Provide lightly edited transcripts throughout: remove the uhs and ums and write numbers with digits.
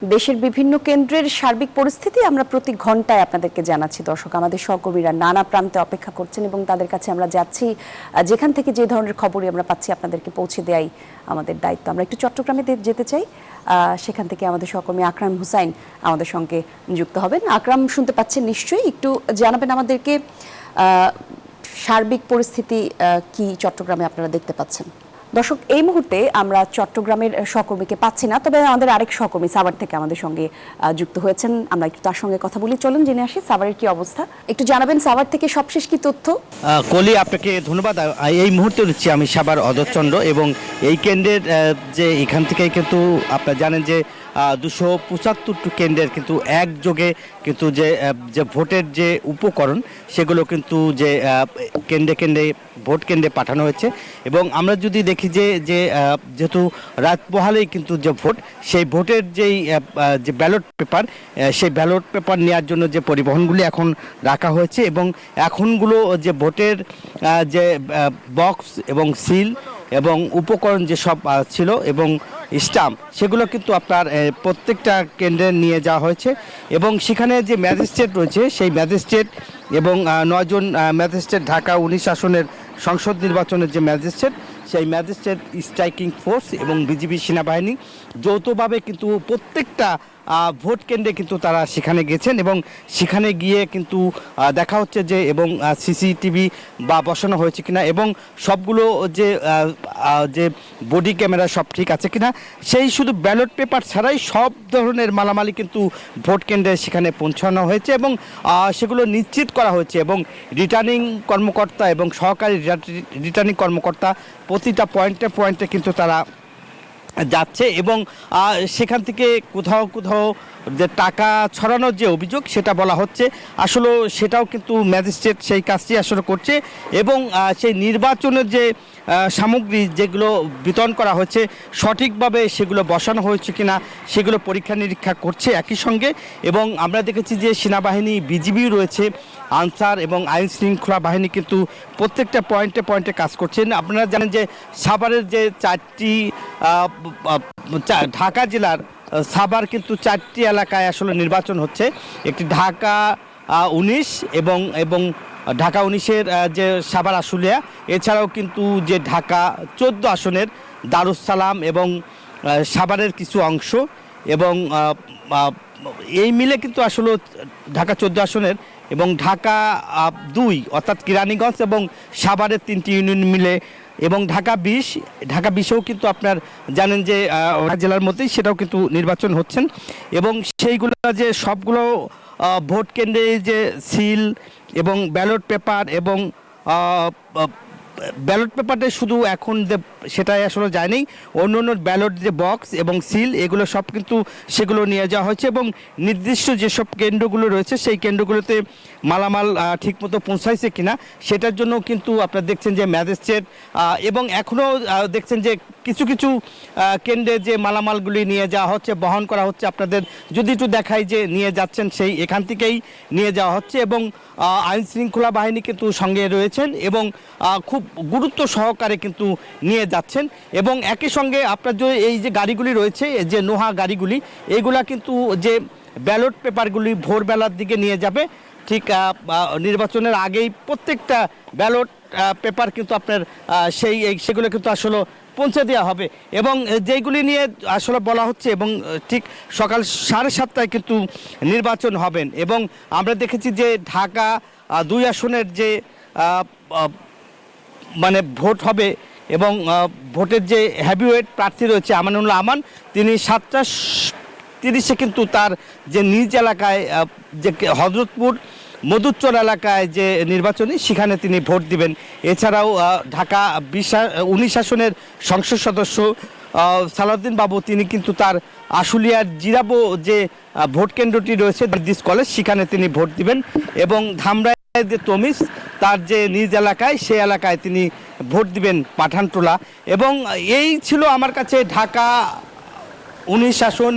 দেশের বিভিন্ন কেন্দ্রের সার্বিক পরিস্থিতি আমরা প্রতি ঘন্টায় আপনাদেরকে জানাচ্ছি। দর্শক, আমাদের সহকর্মীরা নানা প্রান্তে অপেক্ষা করছেন এবং তাদের কাছে আমরা যাচ্ছি। যেখান থেকে যে ধরনের খবরই আমরা পাচ্ছি আপনাদেরকে পৌঁছে দেয়াই আমাদের দায়িত্ব। আমরা একটু চট্টগ্রামে যেতে চাই। সেখান থেকে আমাদের সহকর্মী আকরাম হুসাইন আমাদের সঙ্গে যুক্ত হবেন। আকরাম, শুনতে পাচ্ছেন নিশ্চয়ই? একটু জানাবেন আমাদেরকে সার্বিক পরিস্থিতি কি চট্টগ্রামে আপনারা দেখতে পাচ্ছেন। দর্শক, এই মুহূর্তে আমরা চট্টগ্রামের সহকর্মীকে পাচ্ছি না, তবে আমাদের আরেক সহকর্মী সাভার থেকে আমাদের সঙ্গে যুক্ত হয়েছেন। আমরা একটু তার সঙ্গে কথা বলি। চলুন জেনে আসি সাভারের কি অবস্থা। একটু জানাবেন সাভার থেকে সবশেষ কি তথ্য। কলি, আপনাকে ধন্যবাদ। এই মুহূর্তে রয়েছি আমি সাভার অধরচন্দ্র এবং এই কেন্দ্রের যে এখান থেকে কিন্তু আপনারা জানেন যে 275 কেন্দ্রের কিন্তু একযোগে কিন্তু যে ভোটের যে উপকরণ সেগুলো কিন্তু যে কেন্দ্রে কেন্দ্রে ভোট কেন্দ্রে পাঠানো হয়েছে। এবং আমরা যদি দেখি যে যেহেতু রাত পোহালেই কিন্তু যে ভোট, সেই ভোটের যে ব্যালট পেপার, সেই ব্যালট পেপার নেওয়ার জন্য যে পরিবহনগুলি এখন রাখা হয়েছে এবং এখনগুলো যে ভোটের যে বক্স এবং সিল এবং উপকরণ যেসব ছিল এবং স্টাম্প, সেগুলো কিন্তু আপনার প্রত্যেকটা কেন্দ্রে নিয়ে যাওয়া হয়েছে। এবং সেখানে যে ম্যাজিস্ট্রেট রয়েছে সেই ম্যাজিস্ট্রেট এবং 9 জন ম্যাজিস্ট্রেট, ঢাকা 19 আসনের সংসদ নির্বাচনের যে ম্যাজিস্ট্রেট, সেই ম্যাজিস্ট্রেট, স্ট্রাইকিং ফোর্স এবং বিজিবি সেনাবাহিনী যৌথভাবে কিন্তু প্রত্যেকটা ভোট কেন্দ্রে কিন্তু তারা সেখানে গেছেন এবং সেখানে গিয়ে কিন্তু দেখা হচ্ছে যে এবং সিসিটিভি বা বসানো হয়েছে কিনা এবং সবগুলো যে বডি ক্যামেরা সব ঠিক আছে কিনা, সেই শুধু ব্যালট পেপার ছাড়াই সব ধরনের মালামালি কিন্তু ভোট কেন্দ্রে সেখানে পৌঁছানো হয়েছে এবং সেগুলো নিশ্চিত করা হয়েছে। এবং রিটার্নিং কর্মকর্তা এবং সহকারী রিটার্নিং কর্মকর্তা প্রতিটা পয়েন্টে পয়েন্টে কিন্তু তারা যাচ্ছে এবং সেখান থেকে কোথাও কোথাও যে টাকা ছড়ানোর যে অভিযোগ সেটা বলা হচ্ছে, আসলে সেটাও কিন্তু ম্যাজিস্ট্রেট সেই কাজটি আসলে করছে এবং সেই নির্বাচনের যে সামগ্রী যেগুলো বিতরণ করা হয়েছে সঠিকভাবে সেগুলো বসানো হয়েছে কিনা সেগুলো পরীক্ষা নিরীক্ষা করছে একই সঙ্গে। এবং আমরা দেখেছি যে সেনাবাহিনী, বিজিবি রয়েছে, আনসার এবং আইন শৃঙ্খলা বাহিনী কিন্তু প্রত্যেকটা পয়েন্টে পয়েন্টে কাজ করছেন। আপনারা জানেন যে সাভারের যে 4টি ঢাকা জেলার সাভার কিন্তু 4টি এলাকায় আসলে নির্বাচন হচ্ছে। একটি ঢাকা 19 এবং ঢাকা 19-এর যে সাভার আশুলিয়া, এছাড়াও কিন্তু যে ঢাকা 14 আসনের দারুসালাম এবং সাভারের কিছু অংশ এবং এই মিলে কিন্তু আসলে ঢাকা 14 আসনের এবং ঢাকা 2 অর্থাৎ কেরানীগঞ্জ এবং সাভারের 3টি ইউনিয়ন মিলে এবং ঢাকা 20-এও কিন্তু আপনার জানেন যে জেলার মধ্যেই সেটাও কিন্তু নির্বাচন হচ্ছেন। এবং সেইগুলো যে সবগুলো ভোট কেন্দ্রে যে সিল এবং ব্যালট পেপার এবং ব্যালট পেপারটা শুধু এখন সেটাই আসলে যায়নি, অন্য অন্য ব্যালট যে বক্স এবং সিল এগুলো সব কিন্তু সেগুলো নিয়ে যাওয়া হয়েছে এবং নির্দিষ্ট যেসব কেন্দ্রগুলো রয়েছে সেই কেন্দ্রগুলোতে মালামাল ঠিকমতো পৌঁছাইছে কিনা সেটার জন্য কিন্তু আপনারা দেখছেন যে ম্যাজিস্ট্রেট এবং এখনও দেখছেন যে কিছু কিছু কেন্দ্রে যে মালামালগুলি নিয়ে যাওয়া হচ্ছে, বহন করা হচ্ছে। আপনাদের যদি একটু দেখাই যে নিয়ে যাচ্ছেন সেই এখান থেকেই নিয়ে যাওয়া হচ্ছে এবং আইন শৃঙ্খলা বাহিনী কিন্তু সঙ্গে রয়েছেন এবং খুব গুরুত্ব সহকারে কিন্তু নিয়ে যাচ্ছেন। এবং একই সঙ্গে আপনার যে এই যে গাড়িগুলি রয়েছে, যে নোহা গাড়িগুলি, এইগুলা কিন্তু যে ব্যালট পেপারগুলি ভোরবেলার দিকে নিয়ে যাবে, ঠিক নির্বাচনের আগেই প্রত্যেকটা ব্যালট পেপার কিন্তু আপনার সেগুলো কিন্তু আসলে পৌঁছে দেওয়া হবে এবং যেইগুলি নিয়ে আসলে বলা হচ্ছে এবং ঠিক সকাল 7:30টায় কিন্তু নির্বাচন হবেন। এবং আমরা দেখেছি যে ঢাকা 2 আসনের যে মানে ভোট হবে এবং ভোটের যে হেভিওয়েট প্রার্থী রয়েছে আমানুল্লাহ আমান, তিনি 7:30-এ কিন্তু তার যে নিজ এলাকায় যে হযরতপুর মধুচর এলাকায় যে নির্বাচনী সেখানে তিনি ভোট দিবেন। এছাড়াও ঢাকা 19 আসনের সংসদ সদস্য সালাউদ্দিন বাবু, তিনি কিন্তু তার আশুলিয়ার জিরাবো যে ভোট কেন্দ্রটি রয়েছে দিস কলেজ, সেখানে তিনি ভোট দিবেন। এবং ধামরাইয়ের যে তমিজ, তার যে নিজ এলাকায় সেই এলাকায় তিনি ভোট দিবেন পাঠানটোলা। এবং এই ছিল আমার কাছে ঢাকা 19 আসন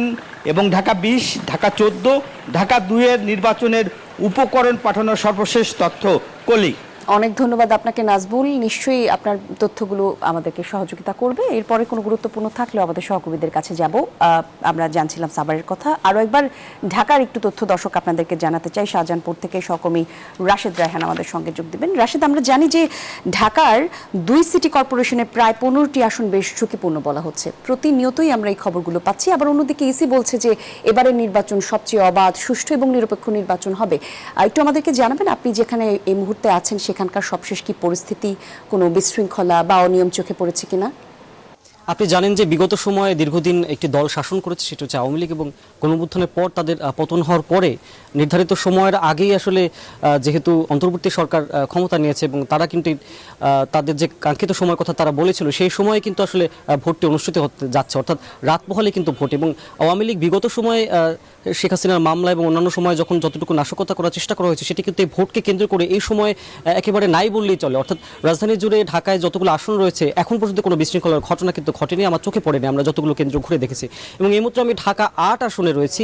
এবং ঢাকা 20, ঢাকা 14, ঢাকা 2-এর নির্বাচনের উপকরণ পাঠানোর সর্বশেষ তথ্য। কলি। অনেক ধন্যবাদ আপনাকে নাজবুল। নিশ্চয়ই আপনার তথ্যগুলো আমাদেরকে সহযোগিতা করবে। এরপরে কোনো গুরুত্বপূর্ণ থাকলেও আমাদের সহকর্মীদের কাছে যাব। আমরা জানছিলাম সাভারের কথা। আরও একবার ঢাকার একটু তথ্য দর্শক আপনাদেরকে জানাতে চাই। শাহজাহানপুর থেকে সহকর্মী রাশেদ রায়হান আমাদের সঙ্গে যোগ দিবেন। রাশেদ, আমরা জানি যে ঢাকার 2 সিটি কর্পোরেশনে প্রায় 15টি আসন বেশ ঝুঁকিপূর্ণ বলা হচ্ছে। প্রতিনিয়তই আমরা এই খবরগুলো পাচ্ছি। আবার অন্যদিকে ইসি বলছে যে এবারের নির্বাচন সবচেয়ে অবাধ, সুষ্ঠু এবং নিরপেক্ষ নির্বাচন হবে। একটু আমাদেরকে জানাবেন, আপনি যেখানে এই মুহূর্তে আছেন সেখানকার সবশেষ কি পরিস্থিতি, কোনো বিশৃঙ্খলা বা অনিয়ম চোখে পড়েছে কিনা? আপনি জানেন যে বিগত সময়ে দীর্ঘদিন একটি দল শাসন করেছে, সেটা হচ্ছে আওয়ামী লীগ, এবং গণঅভ্যুত্থানের পর তাদের পতন হওয়ার পরে নির্ধারিত সময়ের আগেই আসলে যেহেতু অন্তর্বর্তী সরকার ক্ষমতা নিয়েছে এবং তারা কিন্তু তাদের যে কাঙ্ক্ষিত সময়ের কথা তারা বলেছিল, সেই সময়ে কিন্তু আসলে ভোটটি অনুষ্ঠিত হতে যাচ্ছে, অর্থাৎ রাত পোহালে কিন্তু ভোট। এবং আওয়ামী লীগ বিগত সময়ে শেখ হাসিনার মামলা এবং অন্যান্য সময় যখন যতটুকু নাশকতা করার চেষ্টা করা হয়েছে, সেটি কিন্তু এই ভোটকে কেন্দ্র করে এই সময় একেবারে নাই বললেই চলে। অর্থাৎ রাজধানী জুড়ে ঢাকায় যতগুলো আসন রয়েছে এখন পর্যন্ত কোনো বিশৃঙ্খলার ঘটনা কিন্তু ঘটেনি, আমার চোখে পড়েনি, আমরা যতগুলো কেন্দ্র ঘুরে দেখেছি। এবং এই মুহূর্তে আমি ঢাকা 8 আসনে রয়েছি।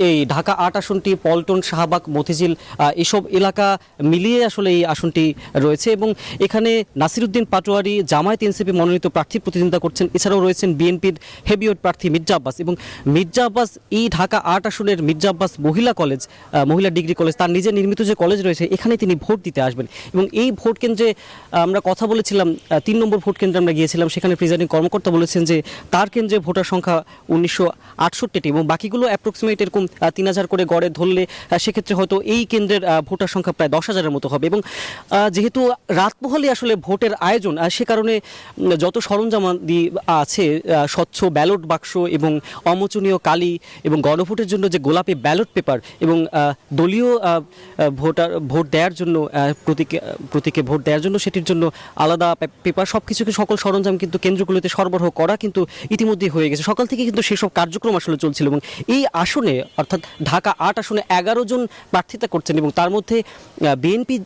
এই ঢাকা 8 আসনটি পল্টন, শাহবাগ, মতিঝিল এসব এলাকা মিলিয়ে আসলে এই আসনটি রয়েছে। এবং এখানে নাসিরউদ্দিন পাটোয়ারি জামায়াত এনসিপি মনোনীত প্রার্থী প্রতিদ্বন্দ্বিতা করছেন। এছাড়াও রয়েছেন বিএনপির হেভিওয়েট প্রার্থী মির্জা আব্বাস। এবং মির্জা আব্বাস এই ঢাকা 8 আসনের মির্জা আব্বাস মহিলা কলেজ, মহিলা ডিগ্রি কলেজ, তার নিজের নির্মিত যে কলেজ রয়েছে, এখানে তিনি ভোট দিতে আসবেন। এবং এই ভোট কেন্দ্রে আমরা কথা বলেছিলাম, 3 নম্বর ভোট কেন্দ্রে আমরা গিয়েছিলাম, সেখানে প্রিজাইডিং কর্মকর্তা বলেছেন যে তার কেন্দ্রে ভোটার সংখ্যা 1968টি এবং বাকিগুলো অ্যাপ্রক্সিমেট এরকম 3000 করে গড়ে ধরলে সেক্ষেত্রে হয়তো এই কেন্দ্রের ভোটার সংখ্যা প্রায় 10,000-এর মতো হবে। এবং যেহেতু রাত পোহালে আসলে ভোটের আয়োজন, সে কারণে যত সরঞ্জামাদি আছে, স্বচ্ছ ব্যালট বাক্স এবং অমোচনীয় কালি এবং গণভোটের জন্য যে গোলাপি ব্যালট পেপার এবং দলীয় ভোট দেওয়ার জন্য প্রতীকে ভোট দেওয়ার জন্য সেটির জন্য আলাদা পেপার, সকল সরঞ্জাম কিন্তু কেন্দ্রগুলোতে সরবরাহ করা কিন্তু ইতিমধ্যেই হয়ে গেছে। সকাল থেকে কিন্তু সেসব কার্যক্রম আসলে চলছিল। এবং এই আসনে অর্থাৎ ঢাকা 8 আসনে 11 জন প্রার্থিতা করছেন এবং তার মধ্যে বিএনপি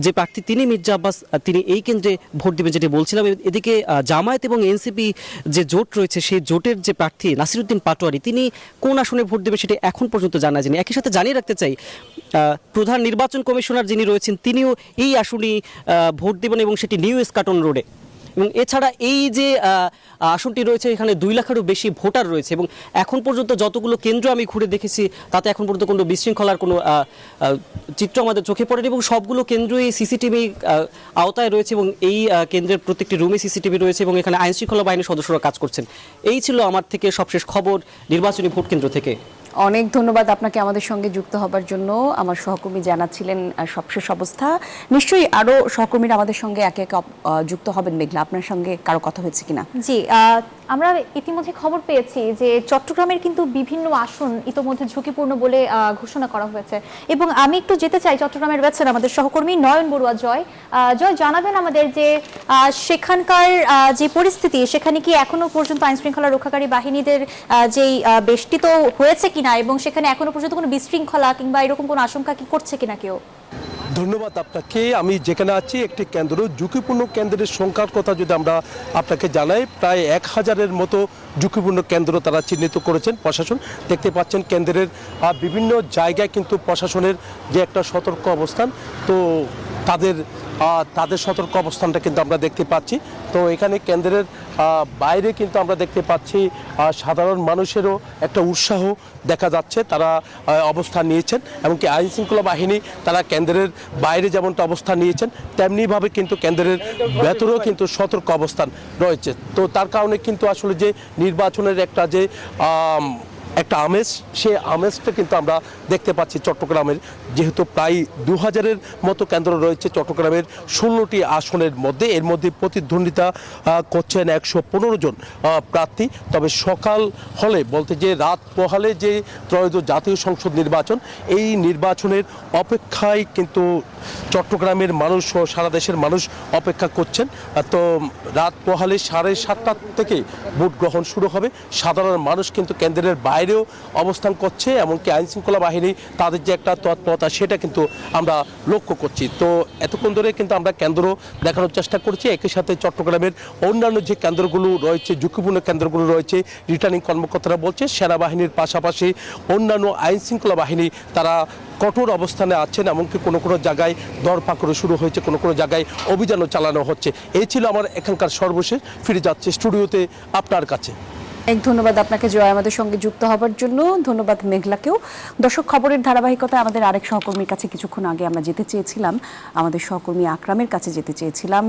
যে প্রার্থী তিনি মির্জা আব্বাস, তিনি এই কেন্দ্রে ভোট দেবেন যেটি বলছিলাম। এদিকে জামায়াত এবং এনসিপি যে জোট রয়েছে, সেই জোটের যে প্রার্থী নাসিরউদ্দিন পাটোয়ারি, তিনি কোন আসনে ভোট দেবেন সেটি এখন পর্যন্ত জানা যায়নি। একই সাথে জানিয়ে রাখতে চাই, প্রধান নির্বাচন কমিশনার যিনি রয়েছেন তিনিও এই আসনেই ভোট দেবেন এবং সেটি নিউ এসকাটন রোডে। এবং এছাড়া এই যে আসনটি রয়েছে, এখানে 2 লাখেরও বেশি ভোটার রয়েছে। এবং এখন পর্যন্ত যতগুলো কেন্দ্র আমি ঘুরে দেখেছি, তাতে এখন পর্যন্ত কোনো বিশৃঙ্খলার কোনো চিত্র আমাদের চোখে পড়েনি। এবং সবগুলো কেন্দ্রই সিসিটিভি আওতায় রয়েছে এবং এই কেন্দ্রের প্রত্যেকটি রুমে সিসিটিভি রয়েছে এবং এখানে আইনশৃঙ্খলা বাহিনীর সদস্যরা কাজ করছেন। এই ছিল আমার থেকে সবশেষ খবর নির্বাচনী ভোট কেন্দ্র থেকে। অনেক ধন্যবাদ আপনাকে আমাদের সঙ্গে যুক্ত হবার জন্য। আমার সহকর্মী জানাচ্ছিলেন সবশেষ অবস্থা। নিশ্চয়ই আরও সহকর্মীরা আমাদের সঙ্গে একে একে যুক্ত হবেন। মেঘলা, আপনার সঙ্গে কারো কথা হয়েছে কিনা? জি, আমরা ইতিমধ্যে খবর পেয়েছি যে চট্টগ্রামের কিন্তু বিভিন্ন আসন ইতিমধ্যে ঝুঁকিপূর্ণ বলে ঘোষণা করা হয়েছে। এবং আমি একটু যেতে চাই, চট্টগ্রামে রয়েছেন আমাদের সহকর্মী নয়ন বড়ুয়া। জয়, জানাবেন আমাদের যে সেখানকার যে পরিস্থিতি, সেখানে কি এখনো পর্যন্ত আইনশৃঙ্খলা রক্ষাকারী বাহিনীদের যেই বেষ্টিত হয়েছে কিনা এবং সেখানে এখনো পর্যন্ত কোনো বিশৃঙ্খলা কিংবা এরকম কোনো আশঙ্কা কি করছে কিনা কেউ? ধন্যবাদ আপনাকে। আমি যেখানে আছি একটি কেন্দ্র, ঝুঁকিপূর্ণ কেন্দ্রের সংখ্যার কথা যদি আমরা আপনাকে জানাই, প্রায় 1000-এর মতো ঝুঁকিপূর্ণ কেন্দ্র তারা চিহ্নিত করেছেন প্রশাসন। দেখতে পাচ্ছেন কেন্দ্রের বিভিন্ন জায়গায় কিন্তু প্রশাসনের যে একটা সতর্ক অবস্থান, তো তাদের সতর্ক অবস্থানটা কিন্তু আমরা দেখতে পাচ্ছি। তো এখানে কেন্দ্রের বাইরে কিন্তু আমরা দেখতে পাচ্ছি সাধারণ মানুষেরও একটা উৎসাহ দেখা যাচ্ছে, তারা অবস্থান নিয়েছেন। এমনকি আইন শৃঙ্খলা বাহিনী তারা কেন্দ্রের বাইরে যেমনটা অবস্থান নিয়েছেন, তেমনিভাবে কিন্তু কেন্দ্রের ভেতরেও কিন্তু সতর্ক অবস্থান রয়েছে। তো তার কারণে কিন্তু আসলে যে নির্বাচনের একটা আমেজ, সেই আমেজটা কিন্তু আমরা দেখতে পাচ্ছি চট্টগ্রামের। যেহেতু প্রায় 2000-এর মতো কেন্দ্র রয়েছে চট্টগ্রামের 16টি আসনের মধ্যে, এর মধ্যে প্রতিদ্বন্দ্বিতা করছেন 115 জন প্রার্থী। তবে সকাল হলে বলতে যে রাত পোহালে যে ত্রয়োদশ জাতীয় সংসদ নির্বাচন, এই নির্বাচনের অপেক্ষায় কিন্তু চট্টগ্রামের মানুষ ও সারা দেশের মানুষ অপেক্ষা করছেন। তো রাত পোহালে 7:30 থেকে ভোট গ্রহণ শুরু হবে। সাধারণ মানুষ কিন্তু কেন্দ্রের বাইরে বাইরেও অবস্থান করছে, এমনকি আইন শৃঙ্খলা বাহিনী তাদের যে একটা তৎপরতা সেটা কিন্তু আমরা লক্ষ্য করছি। তো এতক্ষণ ধরে কিন্তু আমরা কেন্দ্র দেখানোর চেষ্টা করছি, একই সাথে চট্টগ্রামের অন্যান্য যে কেন্দ্রগুলো রয়েছে, ঝুঁকিপূর্ণ কেন্দ্রগুলো রয়েছে, রিটার্নিং কর্মকর্তারা বলছে সেনাবাহিনীর পাশাপাশি অন্যান্য আইন শৃঙ্খলা বাহিনী তারা কঠোর অবস্থানে আছেন, এমনকি কোনো কোনো জায়গায় দরপাকড়ও শুরু হয়েছে, কোনো কোনো জায়গায় অভিযানও চালানো হচ্ছে। এই ছিল আমার এখানকার সর্বশেষ। ফিরে যাচ্ছে স্টুডিওতে আপনার কাছে। অনেক ধন্যবাদ আপনাকে জয়, আমাদের সঙ্গে যুক্ত হবার জন্য। ধন্যবাদ মেঘলাকেও। দর্শক, খবরের ধারাবাহিকতায় আমাদের আরেক সহকর্মীর কাছে কিছুক্ষণ আগে আমরা যেতে চেয়েছিলাম, আমাদের সহকর্মী আকরামের কাছে যেতে চেয়েছিলাম।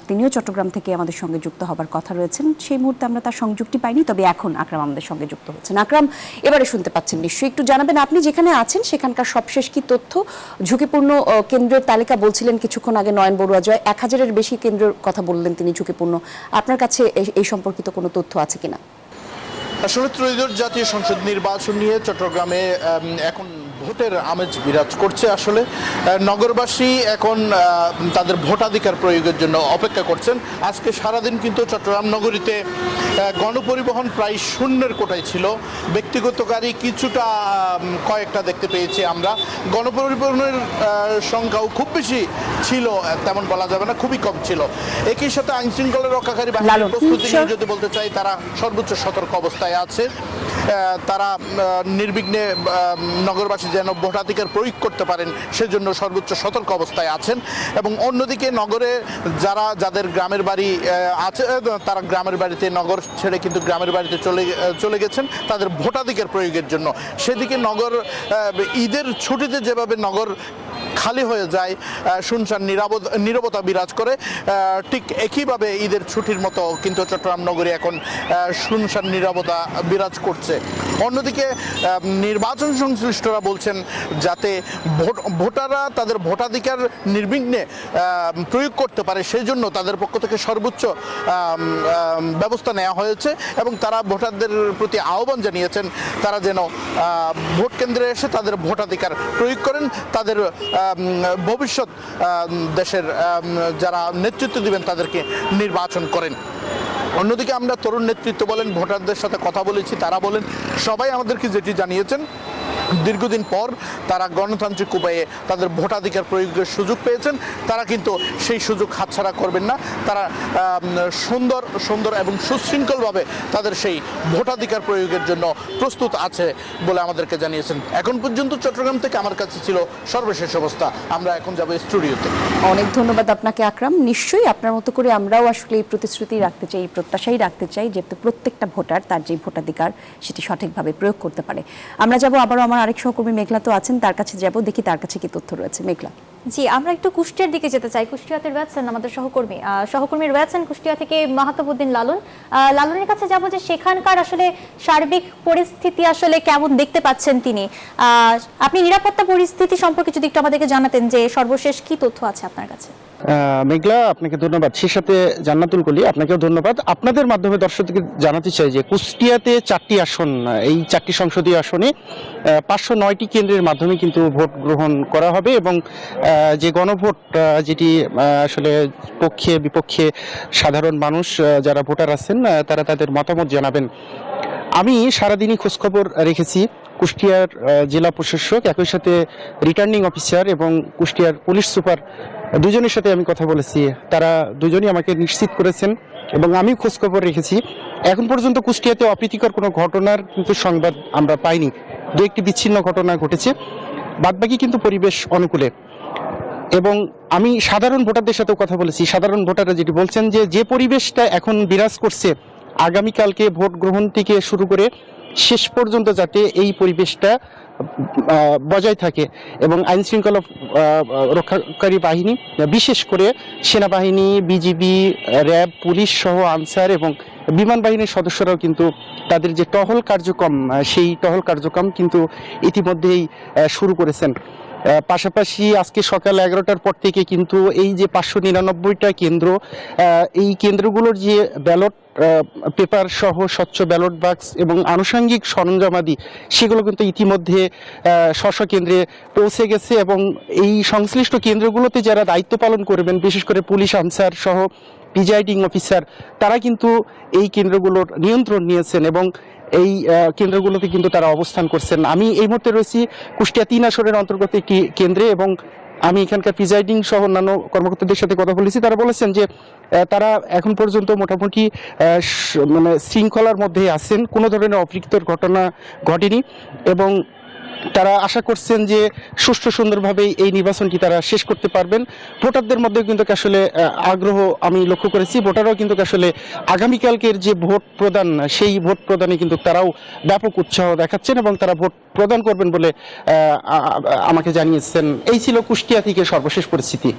তিনিও চট্টগ্রাম থেকে আমাদের সঙ্গে যুক্ত হবার কথা রয়েছেন, সেই মুহূর্তে আমরা তার সংযুক্তি পাইনি, তবে এখন আকরাম আমাদের সঙ্গে যুক্ত হচ্ছেন। আকরাম, এবারে শুনতে পাচ্ছেন নিশ্চয়ই, একটু জানাবেন আপনি যেখানে আছেন সেখানকার সবশেষ কি তথ্য? ঝুঁকিপূর্ণ কেন্দ্রের তালিকা বলছিলেন কিছুক্ষণ আগে নয়ন বড়ুয়া জয়, 1000-এর বেশি কেন্দ্রের কথা বললেন তিনি ঝুঁকিপূর্ণ। আপনার কাছে এই সম্পর্কিত কোনো তথ্য আছে কিনা? আসলে ত্রয়োদশ জাতীয় সংসদ নির্বাচন নিয়ে চট্টগ্রামে এখন ভোটের আমেজ বিরাজ করছে। আসলে নগরবাসী এখন তাদের ভোটাধিকার প্রয়োগের জন্য অপেক্ষা করছেন। আজকে সারাদিন কিন্তু চট্টগ্রাম নগরীতে গণপরিবহন প্রায় শূন্যের কোটায় ছিল, ব্যক্তিগত গাড়ি কিছুটা কয়েকটা দেখতে পেয়েছি আমরা। গণপরিবহনের সংখ্যাও খুব বেশি ছিল তেমন বলা যাবে না, খুবই কম ছিল। একই সাথে আইন শৃঙ্খলা রক্ষাকারী বাহিনীর প্রস্তুতি নিয়ে যদি বলতে চাই, তারা সর্বোচ্চ সতর্ক অবস্থায় আছে। তারা নির্বিঘ্নে নগরবাসী যেন ভোটাধিকার প্রয়োগ করতে পারেন সেজন্য সর্বোচ্চ সতর্ক অবস্থায় আছেন। এবং অন্যদিকে নগরে যাদের গ্রামের বাড়ি আছে, তারা গ্রামের বাড়িতে, নগর ছেড়ে কিন্তু গ্রামের বাড়িতে চলে গেছেন তাদের ভোটাধিকার প্রয়োগের জন্য। সেদিকে নগর ঈদের ছুটিতে যেভাবে নগর খালি হয়ে যায়, শুনশান নীরবতা বিরাজ করে, ঠিক একইভাবে ঈদের ছুটির মতো কিন্তু চট্টগ্রাম নগরী এখন শুনশান নীরবতা বিরাজ করছে। অন্যদিকে নির্বাচন সংশ্লিষ্টরা বলছেন যাতে ভোটাররা তাদের ভোটাধিকার নির্বিঘ্নে প্রয়োগ করতে পারে সেই জন্য তাদের পক্ষ থেকে সর্বোচ্চ ব্যবস্থা নেওয়া হয়েছে এবং তারা ভোটারদের প্রতি আহ্বান জানিয়েছেন তারা যেন ভোট কেন্দ্রে এসে তাদের ভোটাধিকার প্রয়োগ করেন, তাদের ভবিষ্যৎ দেশের যারা নেতৃত্ব দিবেন তাদেরকে নির্বাচন করেন। অন্যদিকে আমরা তরুণ নেতৃত্ব বলেন, ভোটারদের সাথে কথা বলেছি, তারা বলেন সবাই আমাদেরকে যেটি জানিয়েছেন দীর্ঘদিন পর তারা গণতান্ত্রিক উপায়ে তাদের ভোটাধিকার প্রয়োগের সুযোগ পেয়েছেন, তারা কিন্তু সেই সুযোগ হাতছাড়া করবেন না। তারা সুন্দর এবং সুশৃঙ্খলভাবে তাদের সেই ভোটাধিকার প্রয়োগের জন্য প্রস্তুত আছে বলে আমাদেরকে জানিয়েছেন। এখন পর্যন্ত চট্টগ্রাম থেকে আমার কাছে ছিল সর্বশেষ অবস্থা। আমরা এখন যাব স্টুডিওতে। অনেক ধন্যবাদ আপনাকে আকরাম। নিশ্চয়ই আপনার মতো করে আমরাও আসলে এই প্রতিশ্রুতি রাখতে চাই, এই প্রত্যাশাই রাখতে চাই যে প্রত্যেকটা ভোটার তার যে ভোটাধিকার সেটি সঠিকভাবে প্রয়োগ করতে পারে। আমরা যাব আবারও আমার আরেক সহকর্মী মেঘলা তো আছেন, তার কাছে যাব, দেখি তার কাছে কি তথ্য রয়েছে। মেঘলা। জি, আমরা একটু কুষ্টিয়ার দিকে যেতে চাই। কুষ্টিয়াতে রয়েছেন আমাদের সহকর্মী রয়েছেন কুষ্টিয়া থেকে মাহাতাবউদ্দিন লালনের কাছে যাব যে সেখানকার আসলে সার্বিক পরিস্থিতি আসলে কেমন দেখতে পাচ্ছেন তিনি। আপনি নিরাপত্তা পরিস্থিতি সম্পর্কে যদি একটু আমাদেরকে জানাতেন যে সর্বশেষ কি তথ্য আছে আপনার কাছে। মেঘলা, আপনাকে ধন্যবাদ। সেই সাথে জান্নাতুল কলি, আপনাকেও ধন্যবাদ। আপনাদের মাধ্যমে দর্শকদেরকে জানাতে চাই যে কুষ্টিয়াতে 4টি আসন, এই 4টি সংসদীয় আসনে 509টি কেন্দ্রের মাধ্যমে কিন্তু ভোট গ্রহণ করা হবে এবং যে গণভোট যেটি আসলে পক্ষে বিপক্ষে সাধারণ মানুষ যারা ভোটার আছেন তারা তাদের মতামত জানাবেন। আমি সারাদিনই খোঁজখবর রেখেছি কুষ্টিয়ার জেলা প্রশাসক, একই সাথে রিটার্নিং অফিসার এবং কুষ্টিয়ার পুলিশ সুপার দুজনের সাথে আমি কথা বলেছি। তারা দুজনই আমাকে নিশ্চিত করেছেন এবং আমি খোঁজখবর রেখেছি। এখন পর্যন্ত কুষ্টিয়াতে অপ্রীতিকর কোনো ঘটনার কিন্তু সংবাদ আমরা পাইনি। দু একটি বিচ্ছিন্ন ঘটনা ঘটেছে, বাদবাকি কিন্তু পরিবেশ অনুকূলে। এবং আমি সাধারণ ভোটারদের সাথেও কথা বলেছি। সাধারণ ভোটাররা যেটি বলছেন যে পরিবেশটা এখন বিরাজ করছে, আগামীকালকে ভোট গ্রহণ থেকে শুরু করে শেষ পর্যন্ত যাতে এই পরিবেশটা বজায় থাকে এবং আইন শৃঙ্খলা রক্ষাকারী বাহিনী, বিশেষ করে সেনাবাহিনী, বিজিবি, র্যাব, পুলিশ সহ আনসার এবং বিমান বাহিনীর সদস্যরাও কিন্তু তাদের যে টহল কার্যক্রম, সেই টহল কার্যক্রম কিন্তু ইতিমধ্যেই শুরু করেছেন। পাশাপাশি আজকে সকাল 11টার পর থেকে কিন্তু এই যে 599টা কেন্দ্র, এই কেন্দ্রগুলোর যে ব্যালট পেপার সহ স্বচ্ছ ব্যালট বাক্স এবং আনুষঙ্গিক সরঞ্জামাদি সেগুলো কিন্তু ইতিমধ্যে স্ব কেন্দ্রে পৌঁছে গেছে এবং এই সংশ্লিষ্ট কেন্দ্রগুলোতে যারা দায়িত্ব পালন করবেন, বিশেষ করে পুলিশ, আনসার সহ প্রিজাইডিং অফিসার, তারা কিন্তু এই কেন্দ্রগুলোর নিয়ন্ত্রণ নিয়েছেন এবং এই কেন্দ্রগুলোতে কিন্তু তারা অবস্থান করছেন। আমি এই মুহূর্তে রয়েছি কুষ্টিয়া 3 আসনের অন্তর্গত একটি কেন্দ্রে এবং আমি এখানকার প্রিজাইডিং সহ অন্যান্য কর্মকর্তাদের সাথে কথা বলেছি। তারা বলেছেন যে তারা এখন পর্যন্ত মোটামুটি মানে শৃঙ্খলার মধ্যে আছেন, কোনো ধরনের অপ্রীতিকর ঘটনা ঘটেনি এবং তারা আশা করছেন যে সুষ্ঠু সুন্দরভাবে এই নির্বাচনটি তারা শেষ করতে পারবেন। ভোটারদের মধ্যেও কিন্তু আসলে আগ্রহ আমি লক্ষ্য করেছি। ভোটাররাও কিন্তু আসলে আগামীকালকের যে ভোট প্রদান, সেই ভোট প্রদানে কিন্তু তারাও ব্যাপক উৎসাহ দেখাচ্ছেন এবং তারা ভোট প্রদান করবেন বলে আমাকে জানিয়েছেন। এই ছিল কুষ্টিয়া থেকে সর্বশেষ পরিস্থিতি।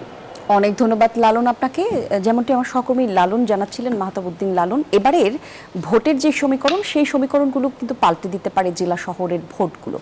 অনেক ধন্যবাদ লালন আপনাকে। যেমনটি আমার সহকর্মী লালন জানাচ্ছিলেন, মাহতাবউদ্দিন লালন, এবারের ভোটের যে সমীকরণ, সেই সমীকরণগুলো কিন্তু পাল্টে দিতে পারে জেলা শহরের ভোটগুলো।